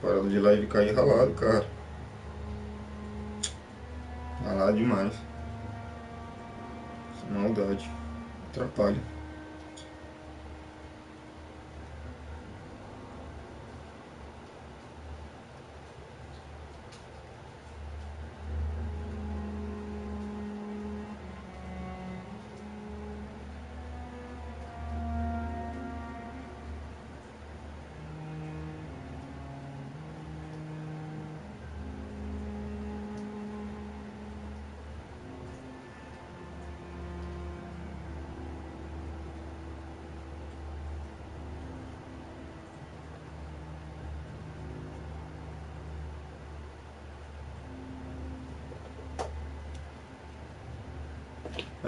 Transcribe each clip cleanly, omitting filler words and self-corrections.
Parada de live cair ralado, cara. Ralado demais. Essa maldade. Atrapalha.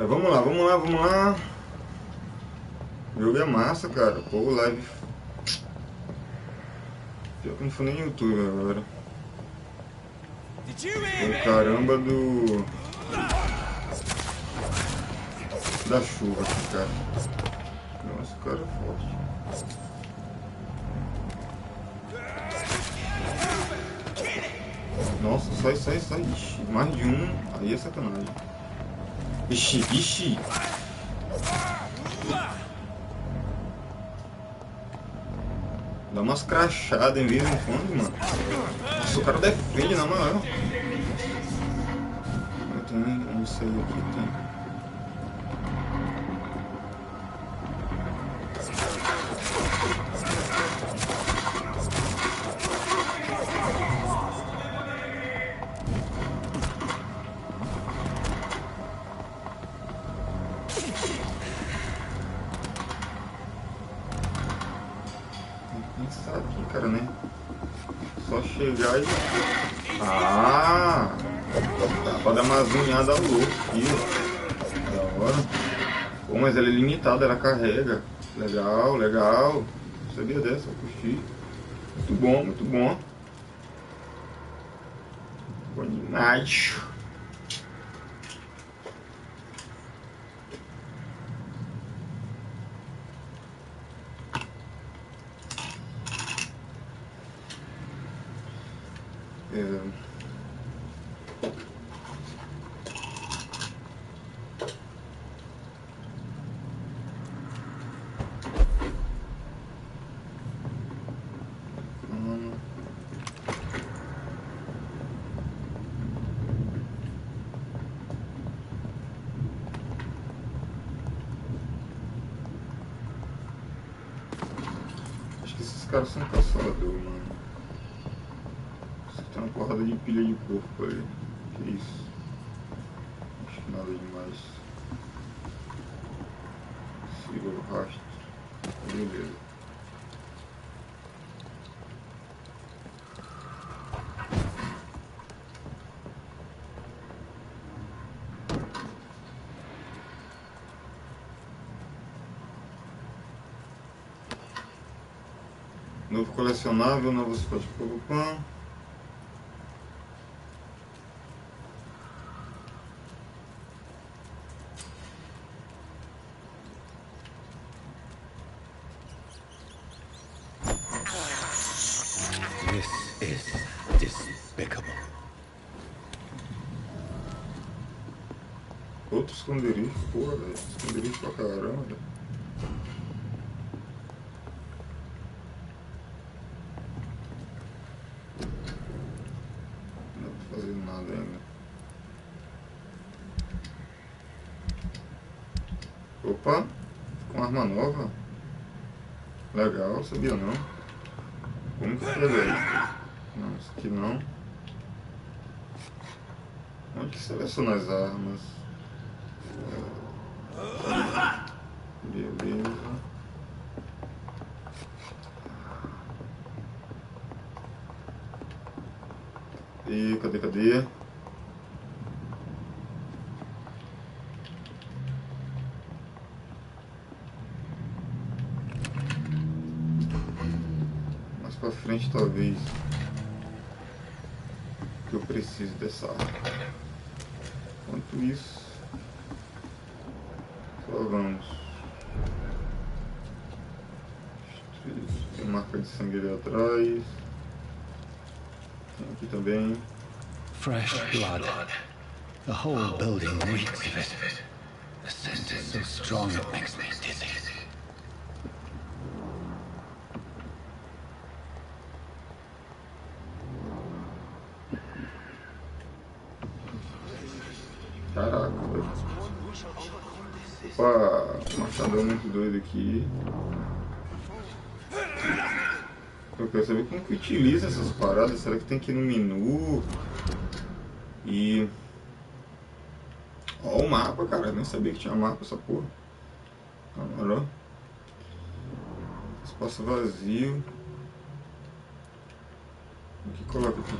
Vamos lá, vamos lá, vamos lá. O jogo é massa, cara. Pô, live. Pior que não foi nem YouTube agora. O caramba da chuva aqui, cara. Nossa, cara é forte. Nossa, sai. Ixi, mais de um. Aí é sacanagem. Ixi. Dá umas crachadas em vez em quando, mano. Nossa, o cara defende na maior. Eu tenho, não sei o que tem. Aqui, cara, né? Só chegar e... Ah! Dá pra dar uma zunhada ao louco aqui, ó. Da hora. Pô, mas ela é limitada, ela carrega. Legal. Não sabia dessa, eu curti. Muito bom. Bom demais. Esses caras são caçadores, mano. Tem uma porrada de pilha de corpo aí. Que isso? Acho que nada demais. Siga o rastro. Beleza. Novo colecionável, novo spot de pão. This is despicable. Outro esconderijo, porra, velho. Esconderijo pra caramba. Não dá pra fazer nada ainda. Opa, com arma nova. Legal, sabia não. Como que pega aí? Não, isso aqui não. Onde que seleciona as armas? Beleza. E cadê? Mais pra frente talvez. Que eu preciso dessa arma. Enquanto isso, só vamos. Tem marca de sangue ali atrás. Aqui também. Fresh blood. The whole building reeks of it. The scent is so strong it makes me dizzy. Caraca, velho. Opa, machadão muito doido aqui. Eu quero saber como que utiliza essas paradas. Será que tem que ir no menu? E... Ó o mapa, cara. Eu nem sabia que tinha mapa essa porra. Olha. Espaço vazio. O que coloca aqui?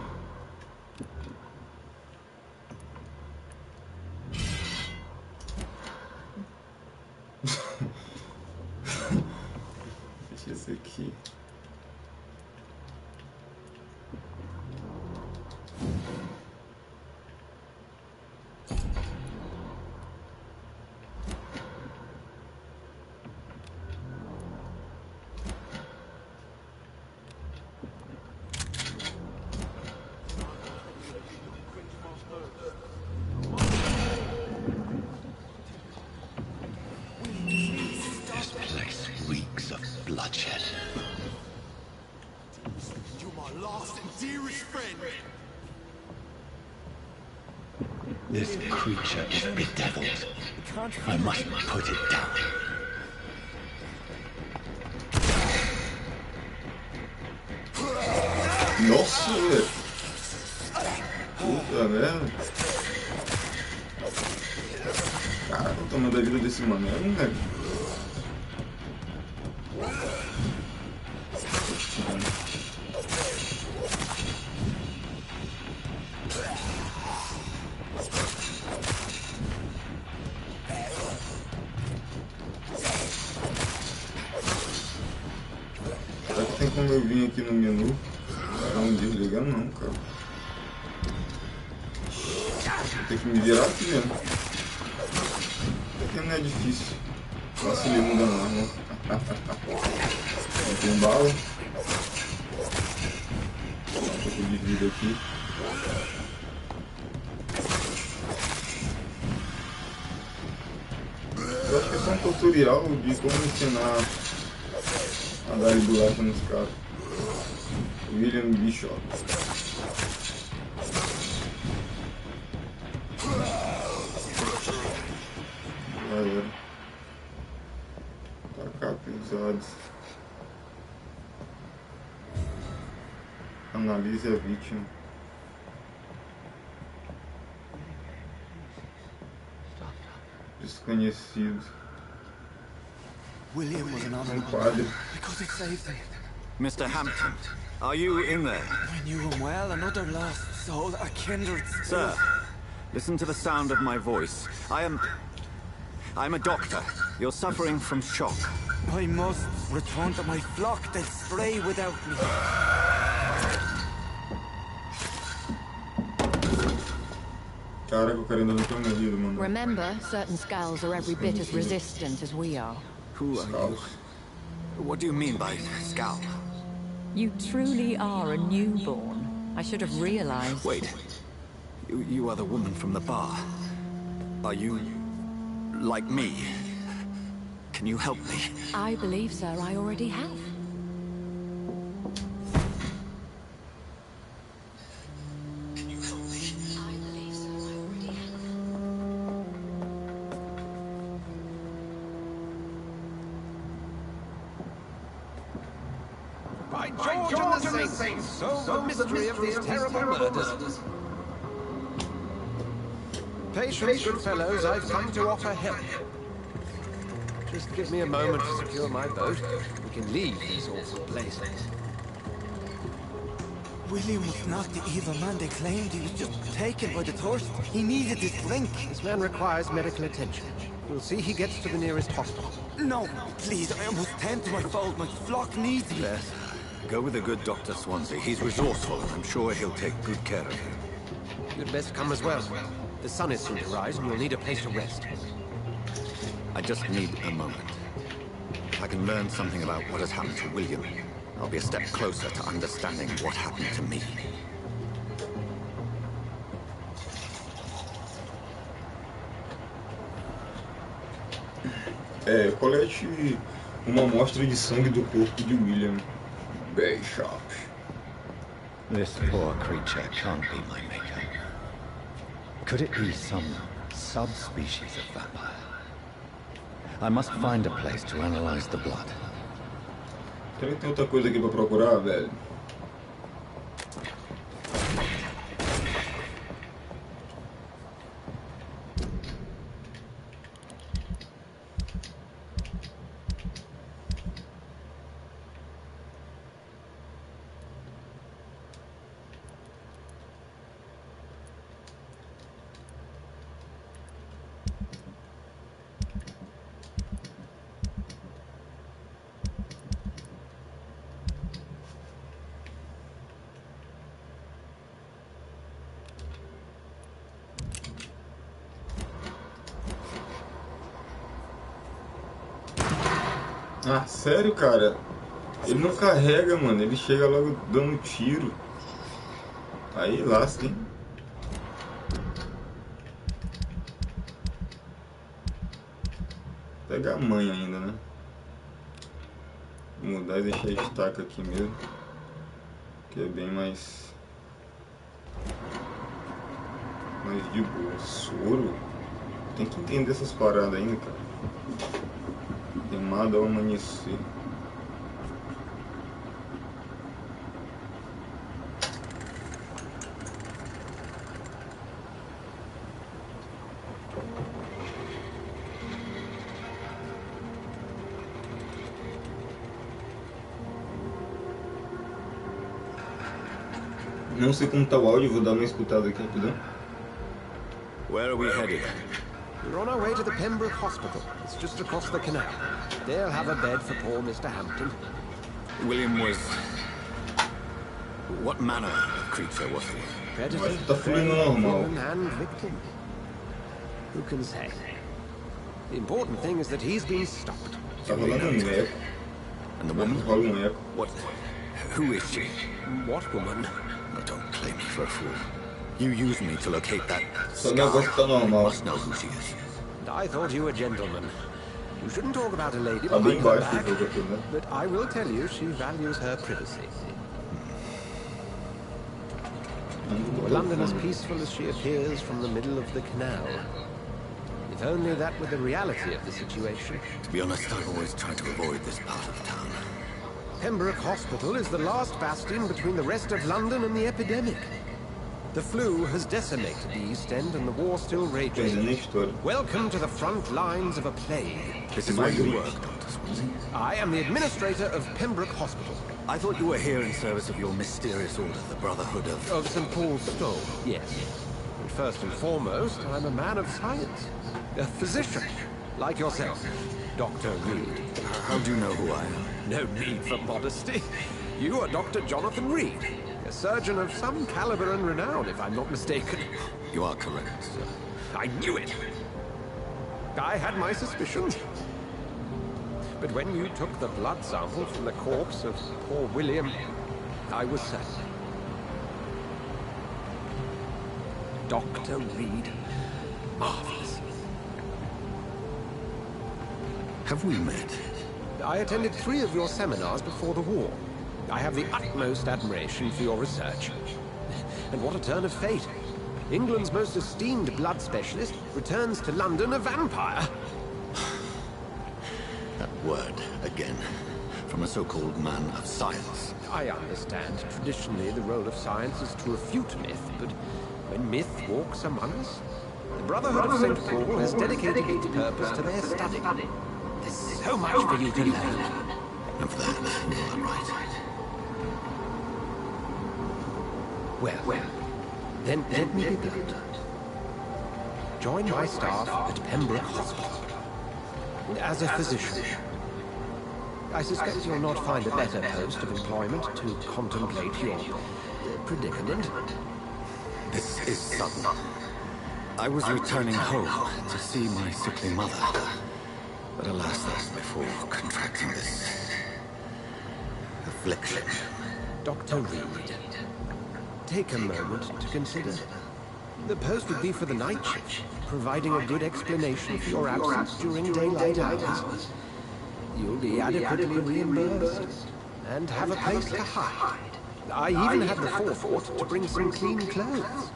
Deixa esse aqui. Bloodshed. You're my last and dearest friend. This creature is bedeviled. I must put it down. Nossa, velho. Puta merda. Cara, o tamanho da vida desse mano é um, velho. Será que tem como eu vir aqui no menu? Não desligar não, cara. Vou ter que me virar aqui mesmo. Isso aqui não é difícil. Vacilei mudando lá, não. Tem bala. Um pouco de vida aqui. Eu acho que é só um tutorial de como ensinar a dar bolacha nos caras. William Bishop. Galera. Tacar pesados. Analise a vítima. Desconhecido. William was an honorable Padre. because it saved him. Mr. Hampton, are you in there? I knew him well, another lost soul, a kindred spirit. Sir, listen to the sound of my voice. I'm a doctor. You're suffering from shock. I must return to my flock. They'll stray without me. Caraca, o cara ainda não tinha morrido, mano. Remember, certain skulls are every bit as resistant as we are. Who are you? What do you mean by skull? You truly are a newborn. I should have realized. Wait. You are the woman from the bar. Are you like me? Can you help me? I believe, sir, I already have. Can you help me? I believe, sir, I already have. By George and the Saints, solve the mystery of these terrible murders. Patience, fellows, I've come to offer help. Just give me a moment to secure my boat. We can leave this awful place. William was not the evil man they claimed. He was just taken by the thirst. He needed this drink. This man requires medical attention. We'll see he gets to the nearest hospital. No, please, I must tend to my fold. My flock needs me. Yes. Go with the good Dr. Swansea. He's resourceful, and I'm sure he'll take good care of you. You'd best come as well. The sun is soon to rise, and you'll need a place to rest. I just need a moment. If I can learn something about what has happened to William, I'll be a step closer to understanding what happened to me. Colete uma amostra de sangue do corpo de William. Bishop. This poor creature can't be my maker. Could it be some subspecies of vampire? I must find a place to analyze the blood. Será que tem outra coisa aqui pra procurar, velho? Ah, sério, cara? Ele não carrega, mano. Ele chega logo dando tiro. Aí lasca, hein? Pegar a manha ainda, né? Vou mudar e deixar a estaca aqui mesmo. Que é bem mais de boa. Soro? Tem que entender essas paradas ainda, cara. Queimado ao amanhecer. Não sei como tá o áudio, vou dar uma escutada aqui rapidão. Where are we headed? We're on our way to the Pembroke Hospital. It's just across the canal. They'll have a bed for poor Mr. Hampton. William was... What manner of creature was he? Predator, Tá fluindo normal. villain and victim. Who can say? The important thing is that he's been stopped. Tá rolando um eco. And the woman? Rola um eco. What? Who is she? What woman? Oh, don't play me for a fool. You used me to locate that Só o negócio tá You normal. must know who she is. And I thought you a gentleman. You shouldn't talk about a lady Tá bem behind her baixo o back. jogo aqui, né? But I will tell you, she values her privacy. Were London as peaceful as she appears from the middle of the canal? If only that were the reality of the situation. To be honest, I've always tried to avoid this part of town. Pembroke Hospital is the last bastion between the rest of London and the epidemic. The flu has decimated the East End and the war still rages. Entendendo a história. Welcome to the front lines of a plague. This is where you work, Dr. Swansea. I am the administrator of Pembroke Hospital. I thought you were here in service of your mysterious order, the Brotherhood of... Of St. Paul's Stole, yes. And first and foremost, I'm a man of science. A physician, like yourself, Dr. Reed. How do you know who I am? No need for modesty. You are Dr. Jonathan Reed, a surgeon of some caliber and renown, if I'm not mistaken. You are correct, sir. I knew it! I had my suspicions. But when you took the blood sample from the corpse of poor William, I was certain. Dr. Reed. Marvelous. Have we met? I attended 3 of your seminars before the war. I have the utmost admiration for your research. And what a turn of fate. England's most esteemed blood specialist returns to London a vampire. That word, again. From a so-called man of science. I understand. Traditionally, the role of science is to refute myth, but when myth walks among us, the Brotherhood of St. Paul has dedicated its purpose to their study. There's so much for you to learn. And for that, you are right. Well, then let me be blunt. Join my staff at Pembroke Hospital. As a physician. I suspect you'll not find a better post of employment to contemplate your predicament. This is sudden. I was returning home to see my sickly mother. But alas, that was before contracting this affliction. Dr. Reed, take a moment to consider. The post would be for the night shift. providing a good explanation for your absence during daylight hours. You'll be adequately reimbursed and have a place to hide. I even had the forethought to bring some clean clothes.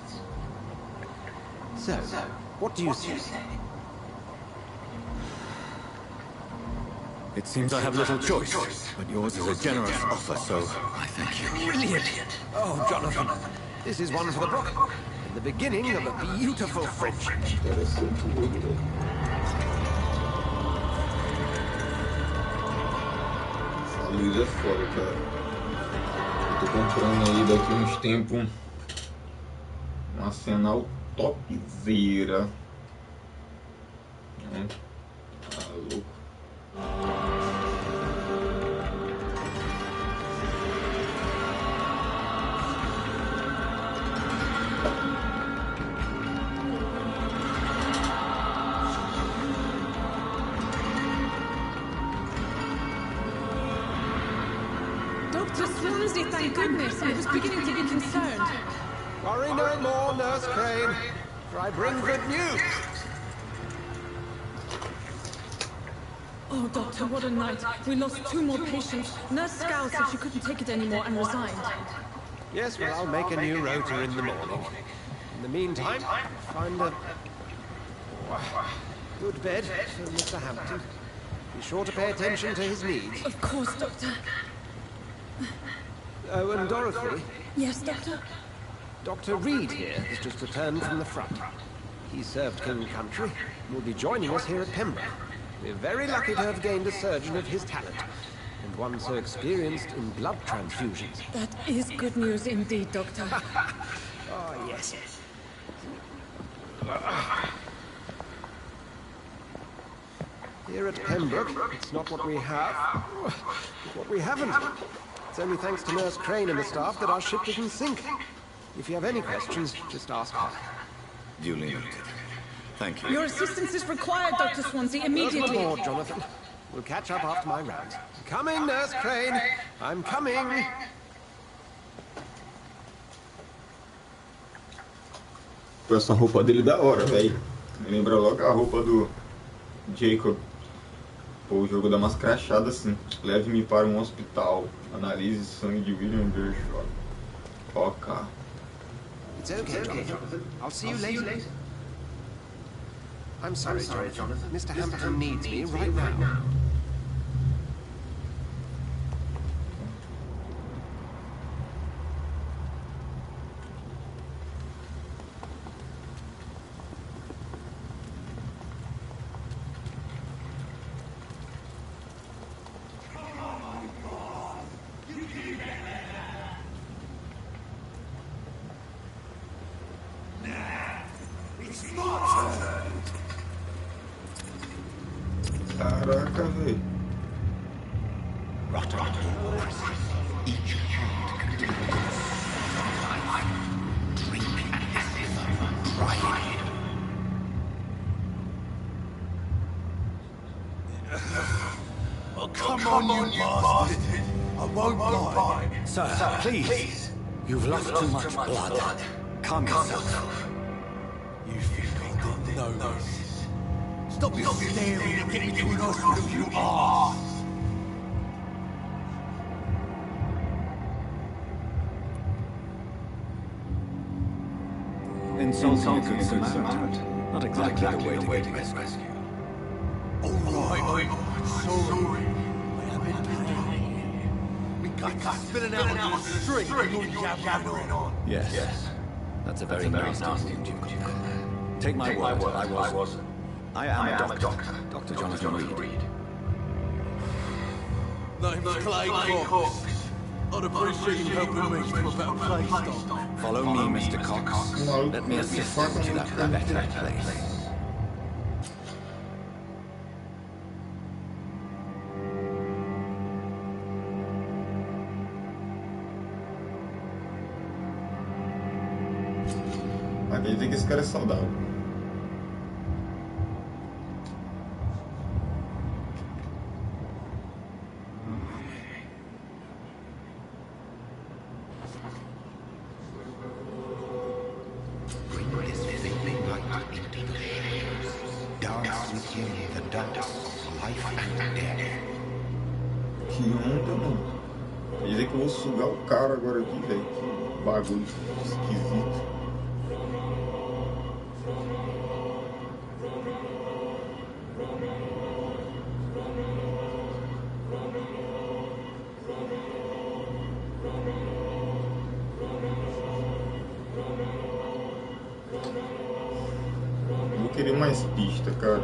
So, what do you say? It seems I have little choice, but yours is a generous offer, so I thank you. Brilliant! Oh, Jonathan, this is one for the book. And the beginning of a beautiful friendship. Interessante o jogo, velho. Essa luz é foda, cara. Eu tô comprando aí daqui uns tempos um arsenal topzera. Tá louco. Dr. Swansea, thank goodness. I was beginning to be concerned. Worry no more, Nurse Crane, for I bring good news. Oh, Doctor, what a night. We lost 2 more patients. Nurse Scow said she couldn't take it anymore and resigned. Yes, well, I'll make a new rota in the morning. In the meantime, find a good bed for Mr. Hampton. Be sure to pay attention to his needs. Of course, Doctor. Oh, and Dorothy, Yes, Doctor? Dr. Reed here has just returned from the front. He served King Country and will be joining us here at Pembroke. We're very lucky to have gained a surgeon of his talent, and one so experienced in blood transfusions. That is good news indeed, Doctor. Oh, yes. Here at Pembroke, it's not what we have, but what we haven't. It's only thanks to Nurse Crane and the staff that our ship didn't sink. If you have any questions, just ask her. Duly noted. Thank you. Your assistance is required, Dr. Swansea, immediately. Welcome aboard, Jonathan. We'll catch up after my rounds. Coming, Nurse Crane. I'm coming. Essa roupa dele da hora, velho. Me lembra logo a roupa do Jacob. Pô, o jogo dá umas crachadas assim. Leve-me para um hospital. Analise sangue de William Gershon. Ó, cara. It's okay, Jonathan. I'll see you later. I'm sorry, Jonathan. Mr. Hampton needs me right now. Caraca, velho. Each hand contains drink and pride. Oh, come on, you bastard! I won't lie. Sir, please. You've lost too much blood. Calm yourself. You think I didn't know this? Stop your staring and get me to an hospital, you arse! Insulting a good Samaritan. Not exactly the way to get rescue. Alright, I'm sorry. I am in pain. Me guts spilling out on the street and all you have going on. Yes. That's a very nasty wound you've got there. Take my word, I am a doctor. Dr. Jonathan Reed. Name's Clay Cox. I'd appreciate you helping me to a better place, Doc. Follow me, Mr. Cox. Let me assist you to that better place. Aqui tem que esse cara é saudável. Bring this living light into the shadows. dance with you the dance of life and death. Que onda, mano. Quer dizer que eu vou sugar o cara agora aqui, velho. Que bagulho esquisito. Vou querer mais pista, cara.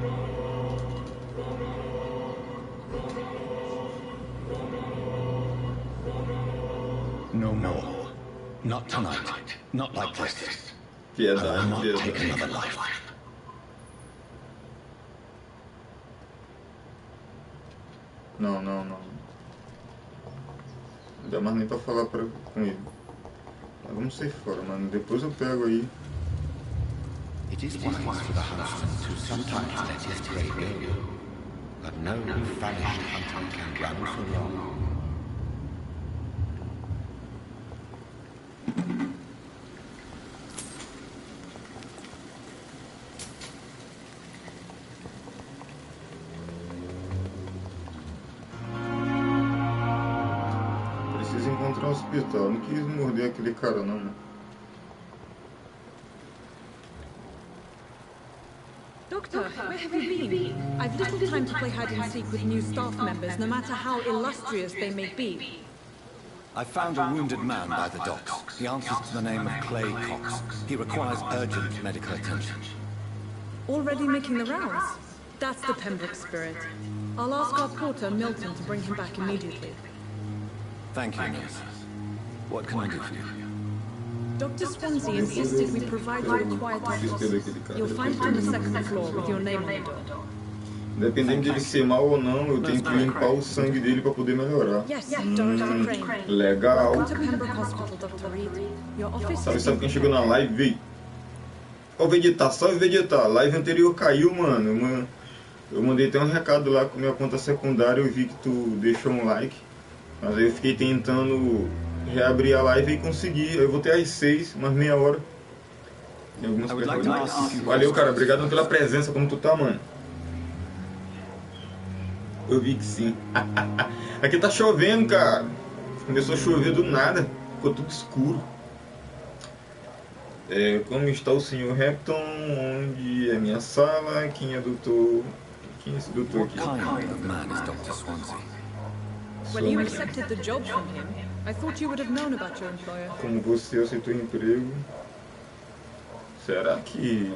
No more. Not tonight. Not like this. I will Piedade, not take piedade. another life. Não, não, não. Não dá mais nem pra falar com ele. Mas vamos sair fora, mano. Depois eu pego aí. It is wise for the huntsman to sometimes let his prey go, but no famished hunter can run for long. Preciso encontrar um hospital. Não quis morder aquele cara, não, mano. Doctor, where have you been? I've little time to play hide and seek with new staff members, no matter how illustrious they may be. I found a wounded man by the docks. He answers to the name of Clay Cox. He requires urgent medical attention. Already making the rounds? That's the Pembroke spirit. I'll ask our porter, Milton, to bring him back immediately. Thank you, nurse. What can I do for you? Dr. Swansea insisted we provide you a quiet hospital. You'll find it on the second floor with your name on the door. Dependendo dele ser mal ou não, eu tenho que limpar o sangue dele pra poder melhorar. Yes, Dorothy Crane. Legal. Welcome to Pembroke Hospital, Dr. Reed. Your office Sabe quem chegou na live, veio? Ó o Vegeta, salve Vegeta. Live anterior caiu, mano. Eu mandei até um recado lá com minha conta secundária, eu vi que tu deixou um like. Mas aí eu fiquei tentando reabrir a live e consegui. Eu vou ter às 6, umas meia hora. Tem algumas perguntas. Valeu, cara. Obrigado pela presença. Como tu tá, mano? Eu vi que sim. Aqui tá chovendo, cara. Começou a chover do nada. Ficou tudo escuro. Como está o Sr. Hampton? Onde é minha sala? Quem é doutor? Quem é esse doutor What aqui? kind of man is Dr. Swansea? When you accepted the job from him, I thought you would have known about your employer. Como você aceitou o emprego? Será que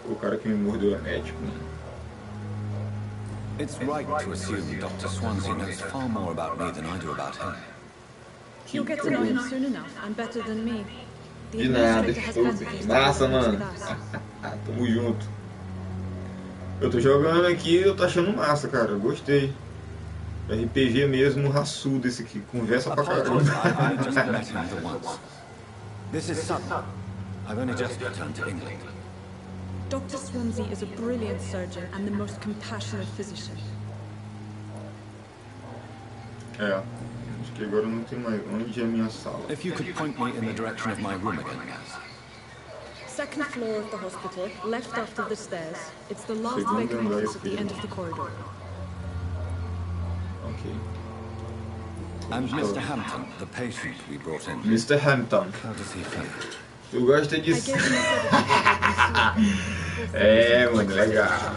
o cara que me mordeu é médico? It's right to assume Dr. Swansea knows far more about me than I do about him. You'll get to know him soon enough, and better than me. The De nada, administrator has estou better bem. things to Massa, do mano. with us. Tamo junto. Eu tô jogando aqui e eu tô achando massa, cara. Eu gostei. RPG mesmo, raçudo esse aqui. Conversa pra caramba. I've only just met him the once. This is sudden. I've only just returned to England. Dr. Swansea is a brilliant surgeon and the most compassionate physician. Acho que agora não tem mais. Onde é a minha sala? If you could point me in the direction of my room again, nurse. Second floor of the hospital, left after the stairs. It's the last Segundo vacant andar office at the esquerdo. end of the corridor. Ok. And Mr. Hampton, the patient we brought in. Mr. Hampton. How does he feel? Tu gosta de... I gave him a sedative. Mano, legal.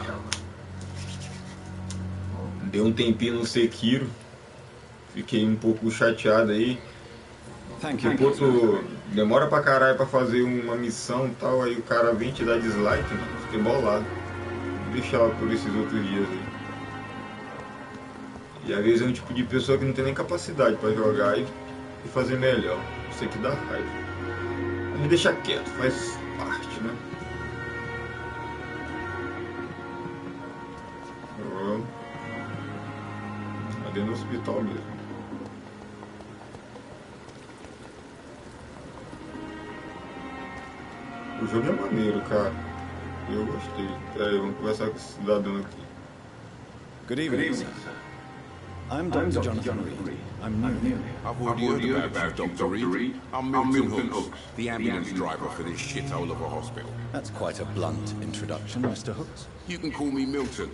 Deu um tempinho no Sekiro. Fiquei um pouco chateado aí. Thank Porque, you. pô, tu demora pra caralho pra fazer uma missão e tal, aí o cara vem te dar dislike, mano. Fiquei bolado. Vou deixar por esses outros dias aí. E às vezes é um tipo de pessoa que não tem nem capacidade pra jogar e fazer melhor. Isso aqui dá raiva. Mas deixa quieto, faz parte, né? Dentro do hospital mesmo. O jogo é maneiro, cara. Eu gostei. Pera aí, vamos conversar com esse cidadão aqui. Good evening, sir. I'm Dr. Jonathan Reed. I'm new here. I've already heard about you, Dr. Reed. I'm Milton Hooks, the ambulance driver for this shithole of a hospital. That's quite a blunt introduction, Mr. Hooks. You can call me Milton.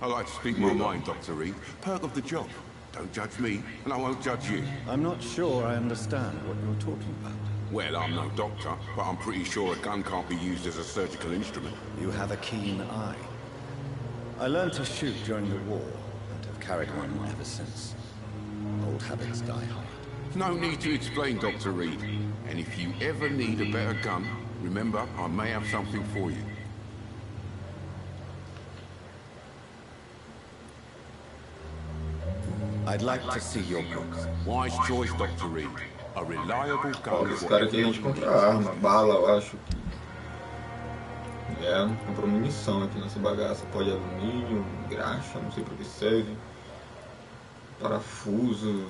I like to speak my mind, Dr. Reed. Perk of the job. Don't judge me, and I won't judge you. I'm not sure I understand what you're talking about. Well, I'm no doctor, but I'm pretty sure a gun can't be used as a surgical instrument. You have a keen eye. I learned to shoot during the war, and have carried one ever since. Old habits die hard. No need to explain, Dr. Reed. And if you ever need a better gun, remember, I may have something for you. I'd like to see your books. Wise choice, Dr. Reed. A reliable Ó, gun. esse cara aqui a gente compra arma, bala, eu acho que... compra munição aqui nessa bagaça. Pó de alumínio, graxa, não sei para que serve. Parafuso,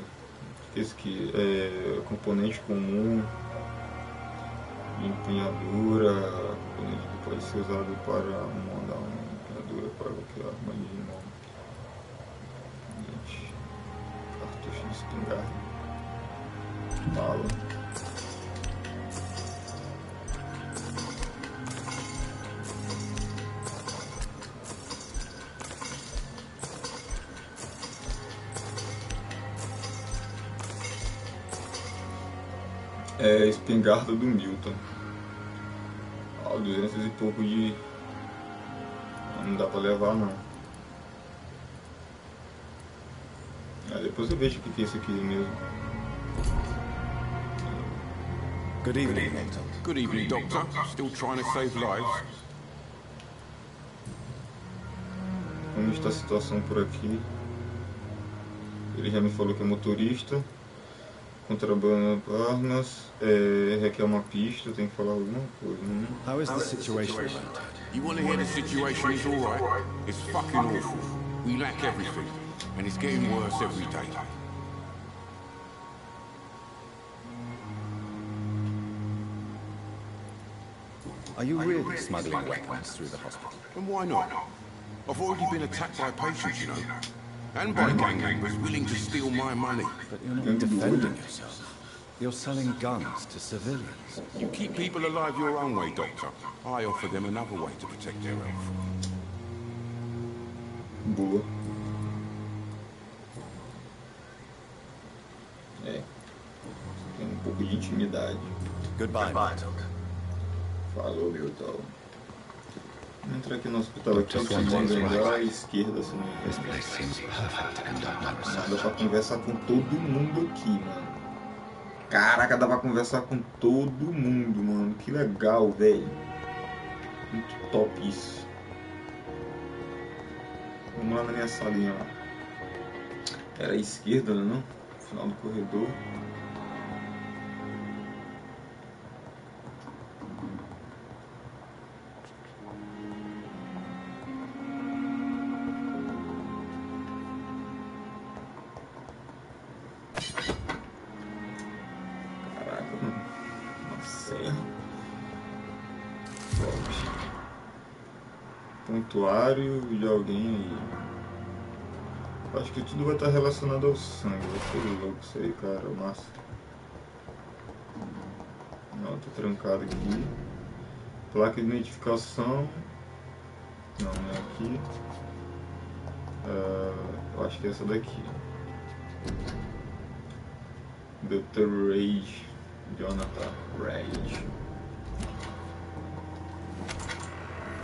esse aqui é componente comum. Empunhadura, componente que pode ser usado para mandar uma empunhadura para qualquer arma de mão. Cartucho de espingarda. Bala. É espingarda do Milton. 200 e pouco de... Não dá pra levar não. Depois eu vejo o que é isso aqui mesmo. Good evening, Milton. Good evening, Doctor. Still trying to save lives? Como está a situação por aqui? Ele já me falou que é motorista. Contrabando de armas. Requer uma pista. Tem que falar alguma coisa, né? How is the situation around? You want to hear the situation is alright? It's fucking awful. We lack everything. And it's getting worse every day. Are you really smuggling weapons through the hospital? And why not? I've already been attacked by patients, you know. And by gang members willing to steal my money. But you're not defending yourself. You're selling guns to civilians. You keep people alive your own way, Doctor. I offer them another way to protect their health. Boa. Tem um pouco de intimidade. Goodbye, Milton. Falou, Milton. Vamos entrar aqui no hospital aqui, segundo andar à esquerda, assim. This place seems perfect to conduct my research. Dá pra conversar com todo mundo aqui, mano. Caraca, dá pra conversar com todo mundo, mano. Que legal, velho. Muito top isso. Vamos lá na minha salinha lá. Era à esquerda, né, não? Final do corredor. Caraca, mano. Nossa. Top. Pontuário de alguém aí. Acho que tudo vai estar relacionado ao sangue. Vai ser louco isso aí, cara. Massa. Não, tô trancado aqui. Placa de identificação. Não, não é aqui. Eu acho que é essa daqui. Dr. Rage. Jonathan Rage.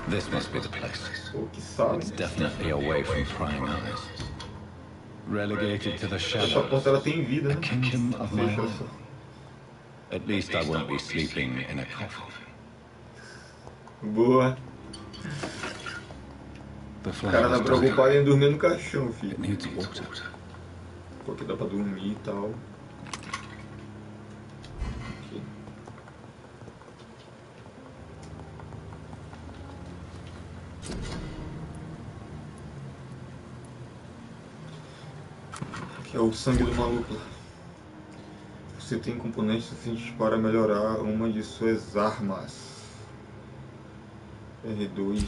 This must be the place. Pô, que sabe. It's definitely away from prying eyes. Relegated to the Essa shadows. porta ela tem vida, A né? kingdom of my Fecha own. essa. At least I won't be sleeping in a coffin. Boa. The O flat cara tá is preocupado em dormir no caixão, filho. It needs water. Porque dá pra dormir e tal. Aqui. Aqui é o sangue do maluco. Você tem componentes suficientes para melhorar uma de suas armas. R2.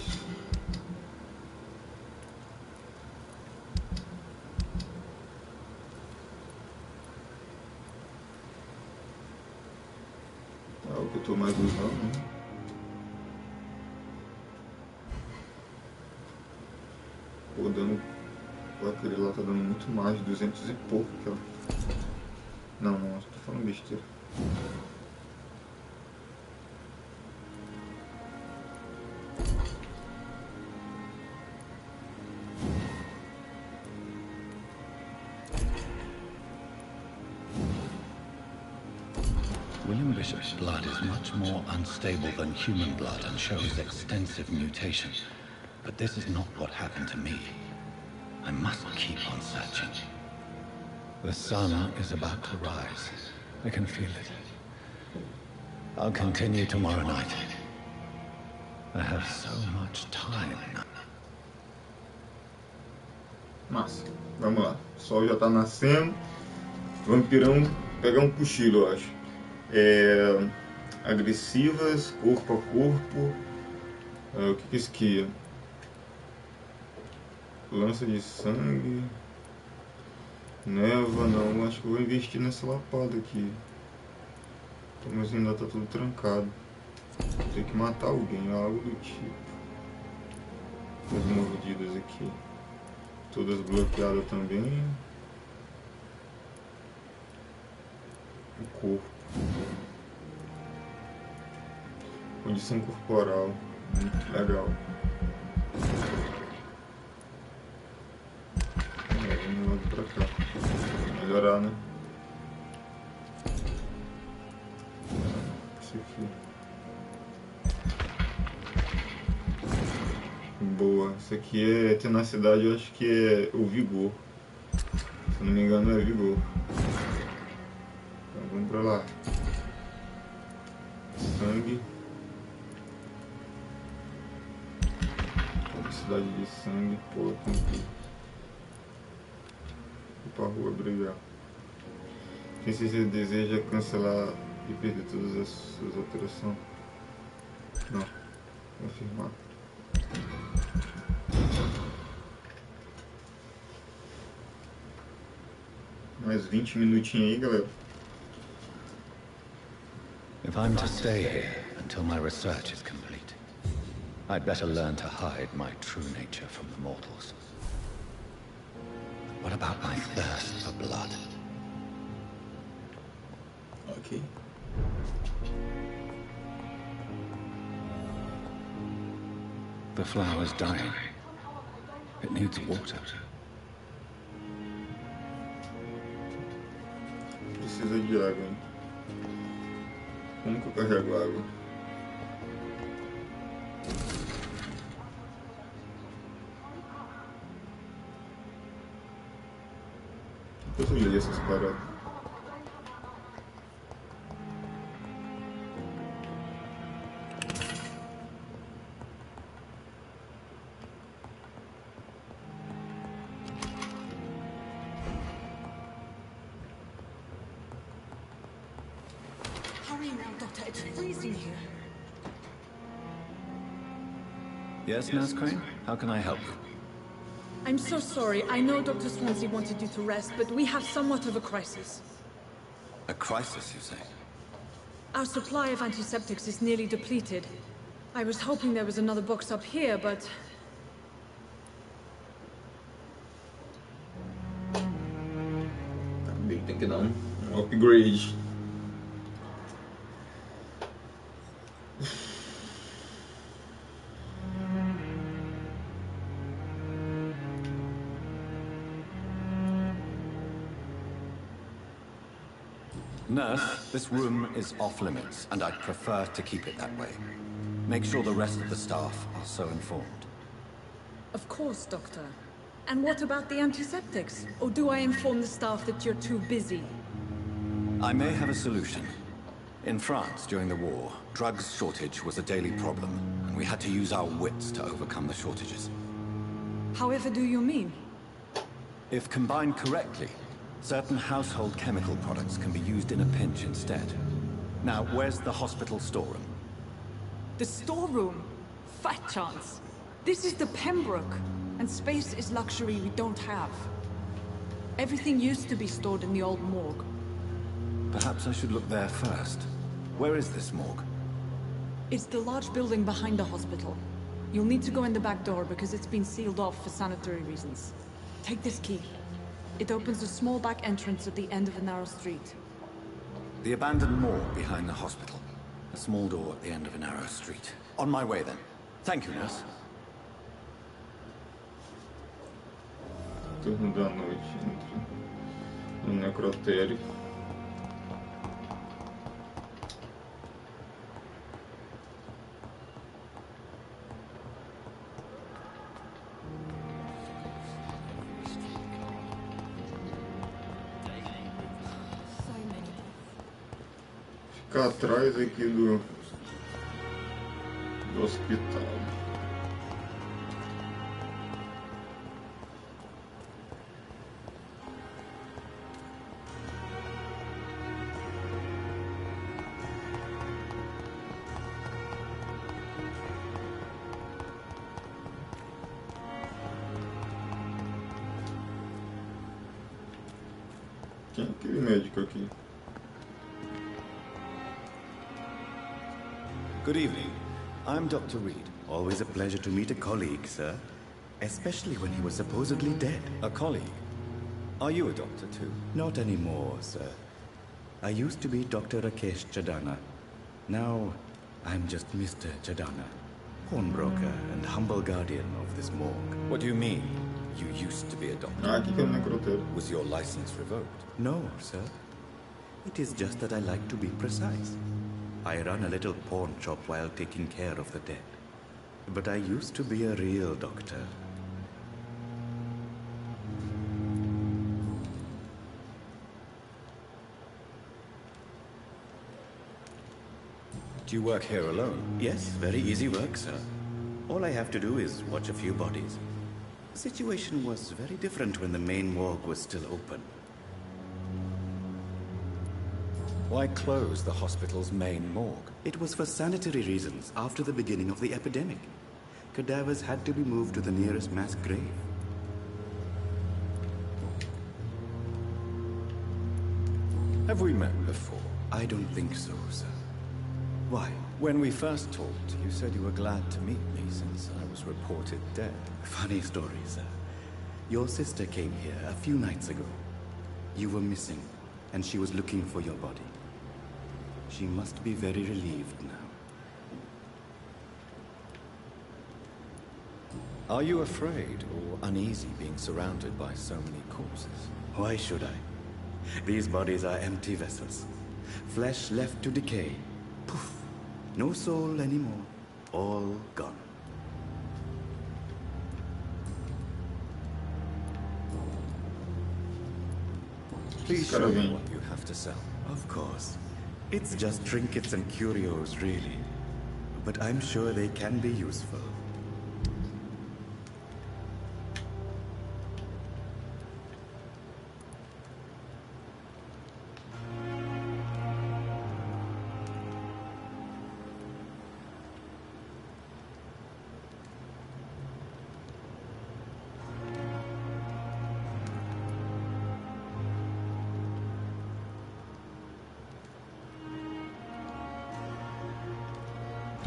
que eu tô mais usando, né? Pô, dando... Aquele lá tá dando muito mais, 200 e pouco aqui, ó. Não, tô falando besteira. William Bishop's blood is much more unstable than human blood and shows extensive mutation. But this is not what happened to me. I must keep on searching. The sun is about to rise. I can feel it. I'll continue tomorrow night. I have so much time now. Massa, vamos lá. O sol já tá nascendo. Vampirão pegar um cochilo, eu acho. Agressivas, corpo a corpo. O que é isso aqui? Lança de sangue. Neva, não. Acho que eu vou investir nessa lapada aqui. Mas ainda tá tudo trancado. Vou ter que matar alguém, algo do tipo. As mordidas aqui. Todas bloqueadas também. O corpo. Condição corporal. Muito legal. Vamos logo pra cá. Melhorar, né? Isso aqui. Boa. Isso aqui é tenacidade, eu acho que é o vigor. Se eu não me engano é vigor. Então vamos pra lá. Sangue. Capacidade de sangue. Pô, tem que ir pra rua brigar. Quem se deseja cancelar e perder todas as suas alterações? Não. Confirmar. Mais 20 minutinhos aí, galera. If I'm to stay here until my research is complete, I'd better learn to hide my true nature from the mortals. What about my thirst for blood? Ok. The flower's dying. It needs water. Precisa de água, hein? Como que eu carrego água? Depois eu leio essas paradas. Hurry now, Doctor. It's freezing here. Yes, Nurse Crane? How can I help you? I'm so sorry. I know Dr. Swansea wanted you to rest, but we have somewhat of a crisis. A crisis, you say? Our supply of antiseptics is nearly depleted. I was hoping there was another box up here, but... Também tem que dar um upgrade. Nurse, this room is off limits, and I'd prefer to keep it that way. Make sure the rest of the staff are so informed. Of course, Doctor. And what about the antiseptics? Or do I inform the staff that you're too busy? I may have a solution. In France, during the war, drugs shortage was a daily problem, and we had to use our wits to overcome the shortages. However do you mean? If combined correctly, certain household chemical products can be used in a pinch instead. Now, where's the hospital storeroom? The storeroom? Fat chance. This is the Pembroke, and space is luxury we don't have. Everything used to be stored in the old morgue. Perhaps I should look there first. Where is this morgue? It's the large building behind the hospital. You'll need to go in the back door because it's been sealed off for sanitary reasons. Take this key. It opens a small back entrance at the end of a narrow street. The abandoned morgue behind the hospital. A small door at the end of a narrow street. On my way then. Thank you, nurse. Turno da noite, entra no necrotério. Ficar atrás aqui do hospital. Quem é aquele médico aqui? Good evening. I'm Dr. Reed. Always a pleasure to meet a colleague, sir. Especially when he was supposedly dead. A colleague? Are you a doctor too? Not anymore, sir. I used to be Dr. Rakesh Chadana. Now, I'm just Mr. Chadana, pawnbroker and humble guardian of this morgue. What do you mean? You used to be a doctor. Aqui que é o necrotério. Was your license revoked? No, sir. It is just that I like to be precise. I run a little pawn shop while taking care of the dead. But I used to be a real doctor. Do you work here alone? Yes, very easy work, sir. All I have to do is watch a few bodies. The situation was very different when the main morgue was still open. Why close the hospital's main morgue? It was for sanitary reasons after the beginning of the epidemic. Cadavers had to be moved to the nearest mass grave. Have we met before? I don't think so, sir. Why? When we first talked, you said you were glad to meet me since I was reported dead. Funny story, sir. Your sister came here a few nights ago. You were missing, and she was looking for your body. She must be very relieved now. Are you afraid or uneasy being surrounded by so many corpses? Why should I? These bodies are empty vessels. Flesh left to decay. Poof. No soul anymore. All gone. Please show me what you have to sell. Of course. It's just trinkets and curios, really. But I'm sure they can be useful.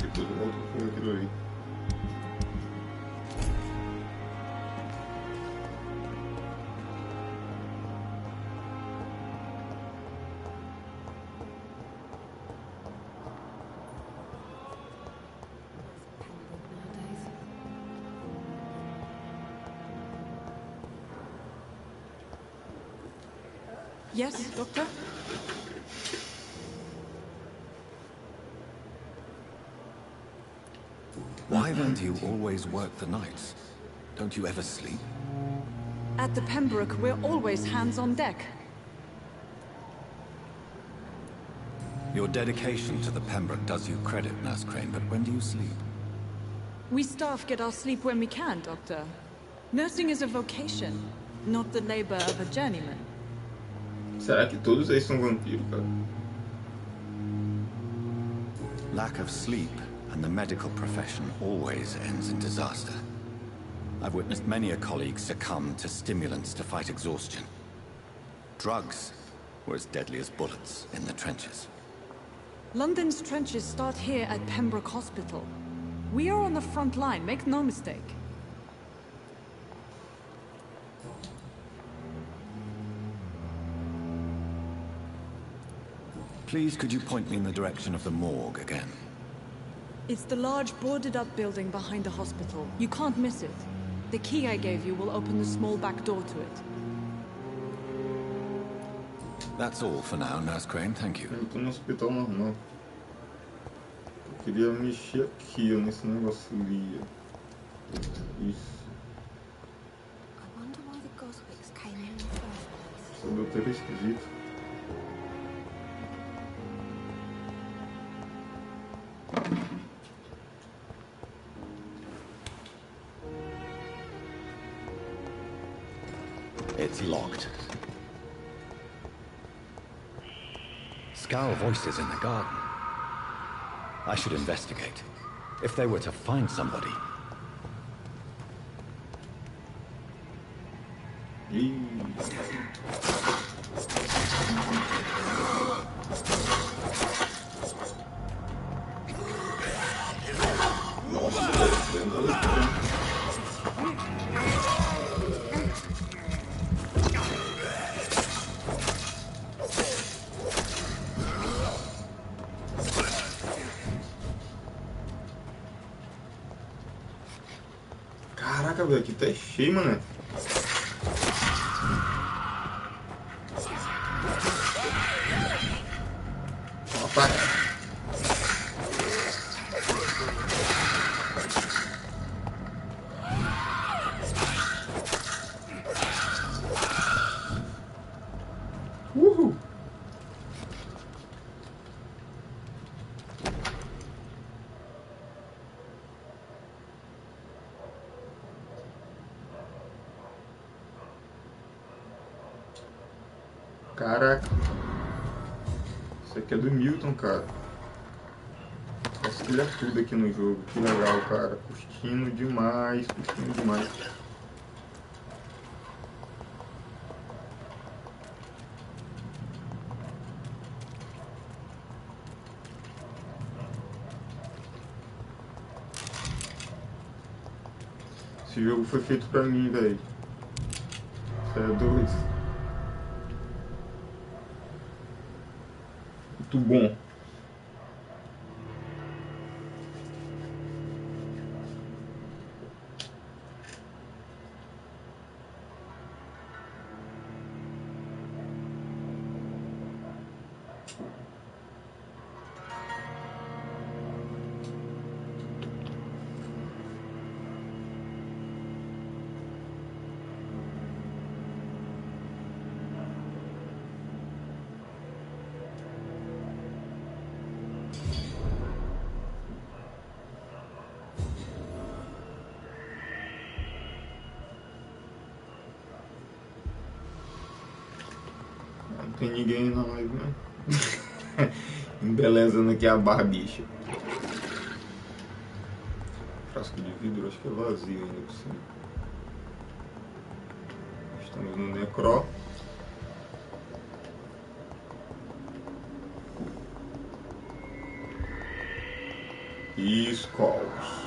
Depois eu volto com aquilo ali. Yes, Doctor? Why then do you always work the nights? Don't you ever sleep? At the Pembroke, we're always hands on deck. Your dedication to the Pembroke does you credit, Nurse Crane, but when do you sleep? We staff get our sleep when we can, Doctor. Nursing is a vocation, not the labor of a journeyman. Será que todos eles são vampiros, cara? Lack of sleep and the medical profession always ends in disaster. I've witnessed many a colleague succumb to stimulants to fight exhaustion. Drugs were as deadly as bullets in the trenches. London's trenches start here at Pembroke Hospital. We are on the front line, make no mistake. Please, could you point me in the direction of the morgue again? It's the large boarded-up building behind the hospital. You can't miss it. The key I gave you will open the small back door to it. That's all for now, Nurse Crane, thank you. Eu tô no hospital normal. Eu queria mexer aqui, ó, nesse negócio ali. Isso. I wonder why the Goswicks came in the first place. Essa doutora é esquisita. It's locked. Scowl voices in the garden. I should investigate. If they were to find somebody. Caraca, velho, aqui tá cheio, mano. Opa. Uhul. Caraca. Isso aqui é do Milton, cara. Parece que ele é tudo aqui no jogo. Que legal, cara. Curtindo demais, curtindo demais. Esse jogo foi feito pra mim, velho. Você é doido. Muito bom. Não tem ninguém na live, né? Embelezando aqui a barbicha. Frasco de vidro, acho que é vazio ainda por cima. Estamos no necró. E Skulls.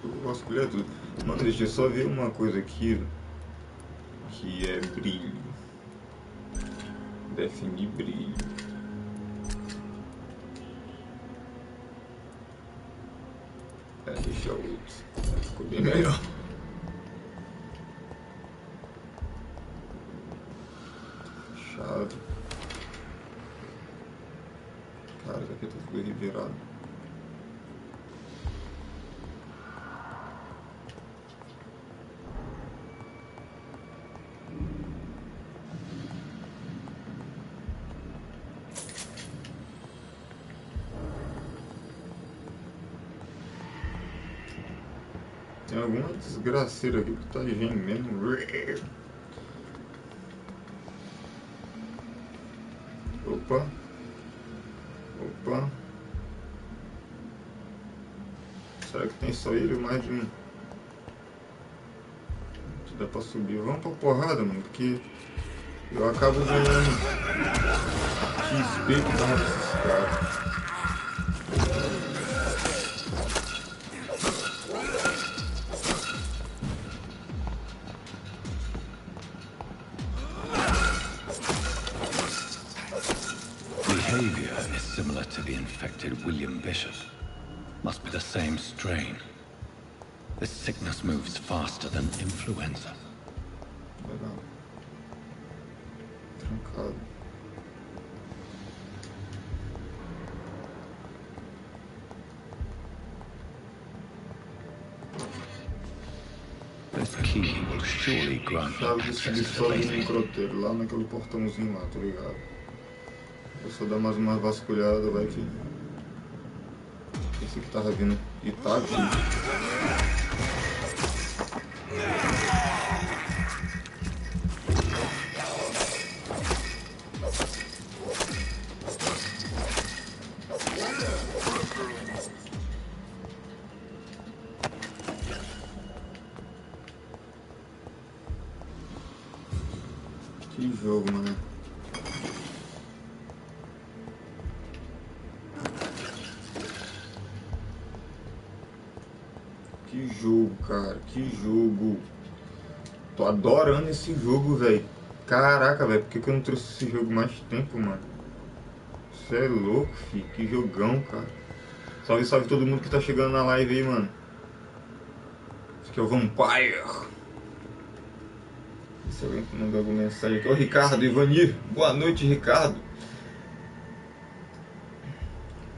Eu posso escolher tudo. Mano, deixa eu só ver uma coisa aqui. Que é brilho. Definir brilho. Deixa eu ver. Ficou bem melhor. Fechado. Cara, isso aqui tá tudo revirado. Tem alguma desgraceira aqui que tá gemendo. Opa. Opa. Será que tem só ele ou mais de um? Dá pra subir. Vamos pra porrada, mano, porque eu acabo ganhando XP que dá desses caras. Behavior is similar to the infected William Bishop. Must be the same strain. This sickness moves faster than influenza. Legal. Trancado. This key will surely grant Chave de access to subsolo the do basement. necrotério, lá naquele portãozinho lá, tá ligado? Vou só dar mais uma vasculhada, vai que... Esse que tava vindo e tá aqui. Que jogo, mano. Que jogo, cara. Que jogo. Tô adorando esse jogo, velho. Caraca, velho. Por que eu não trouxe esse jogo mais tempo, mano? Você é louco, filho. Que jogão, cara. Salve, salve todo mundo que tá chegando na live aí, mano. Esse aqui é o Vampyr. Se alguém mandou alguma mensagem aqui. Ô, Ricardo, Ivanir. Boa noite, Ricardo.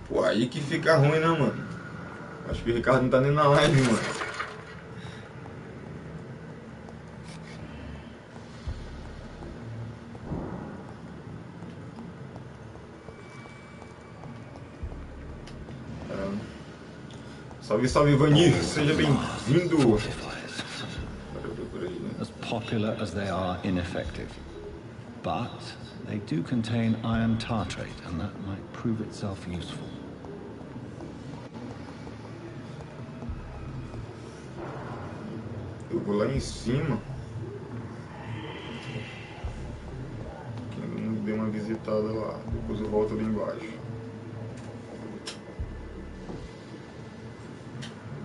Pô, aí que fica ruim, né, mano? Acho que o Ricardo não tá nem na live, mano. Salve, salve, Ivanir. Seja bem-vindo. As popular as they are ineffective. But they do contain iron tartrate, and that might prove itself useful. Eu vou lá em cima. Que ainda não dei uma visitada lá. Depois eu volto ali embaixo.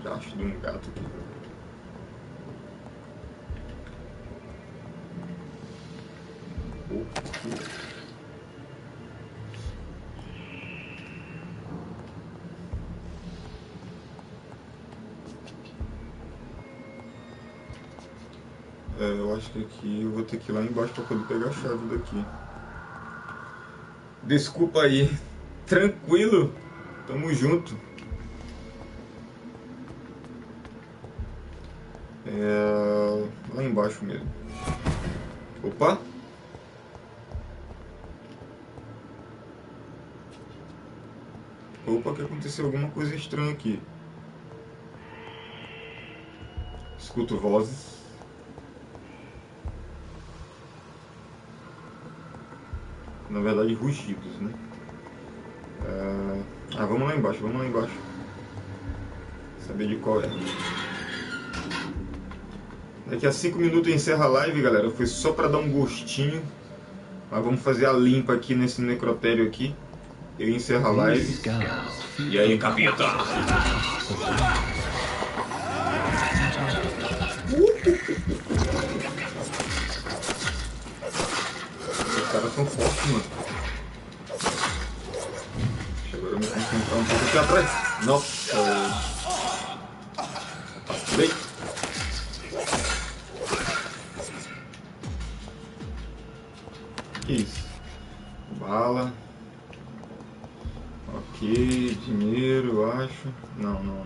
Já acho de um gato aqui. Eu acho que aqui eu vou ter que ir lá embaixo para poder pegar a chave daqui. Desculpa aí. Tranquilo. Tamo junto. Lá embaixo mesmo. Opa. Opa, que aconteceu alguma coisa estranha aqui. Escuto vozes. Na verdade, rugidos, né? Vamos lá embaixo, vamos lá embaixo. Saber de qual é. Daqui a 5 minutos eu encerro a live, galera. Foi só pra dar um gostinho. Mas vamos fazer a limpa aqui nesse necrotério aqui. Eu encerro a live. E aí, capeta? Os caras são fortes, mano. Agora eu me concentrar um pouco aqui atrás. Nossa. Bem. Que isso? Bala. Ok, dinheiro, eu acho. Não.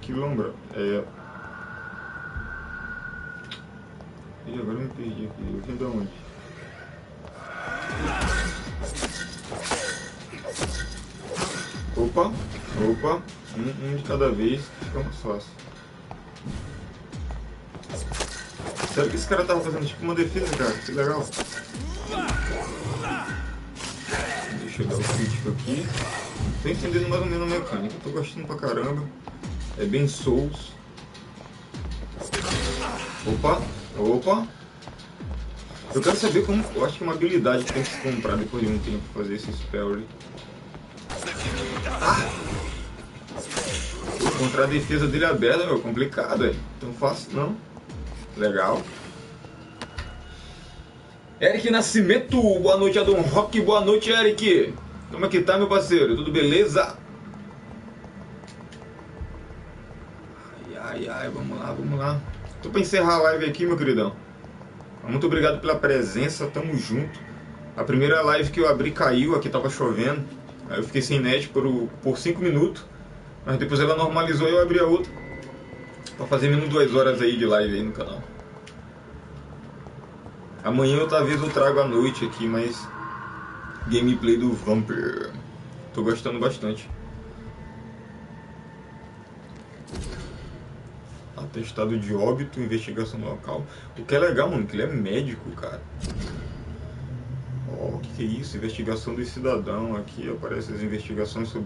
Que lombra. Ih, agora eu me perdi aqui. Eu vim de onde? Opa. Um de cada vez. Fica mais fácil. Sério que esse cara tava fazendo tipo uma defesa, cara? Que legal. Deixa eu dar o crítico aqui. Tô entendendo mais ou menos a mecânica. Tô gostando pra caramba. É bem Souls. Opa, opa. Eu quero saber como. Eu acho que é uma habilidade que tem que se comprar depois de um tempo pra fazer esse spell ali. Ah! Encontrar a defesa dele aberta é complicado, é. Tão fácil não. Legal. Eric Nascimento, boa noite, Adon Rock, boa noite, Eric. Como é que tá, meu parceiro? Tudo beleza? Ai, vamos lá, vamos lá. Tô pra encerrar a live aqui, meu queridão. Muito obrigado pela presença, tamo junto. A primeira live que eu abri caiu, aqui tava chovendo. Aí eu fiquei sem net por 5 minutos. Mas depois ela normalizou e eu abri a outra. Pra fazer menos 2 horas aí de live aí no canal. Amanhã talvez eu trago à noite aqui, mas gameplay do Vampyr. Tô gostando bastante. Atestado de óbito, investigação local. O que é legal, mano, que ele é médico, cara. Ó, o que é isso? Investigação do cidadão. Aqui aparecem as investigações sobre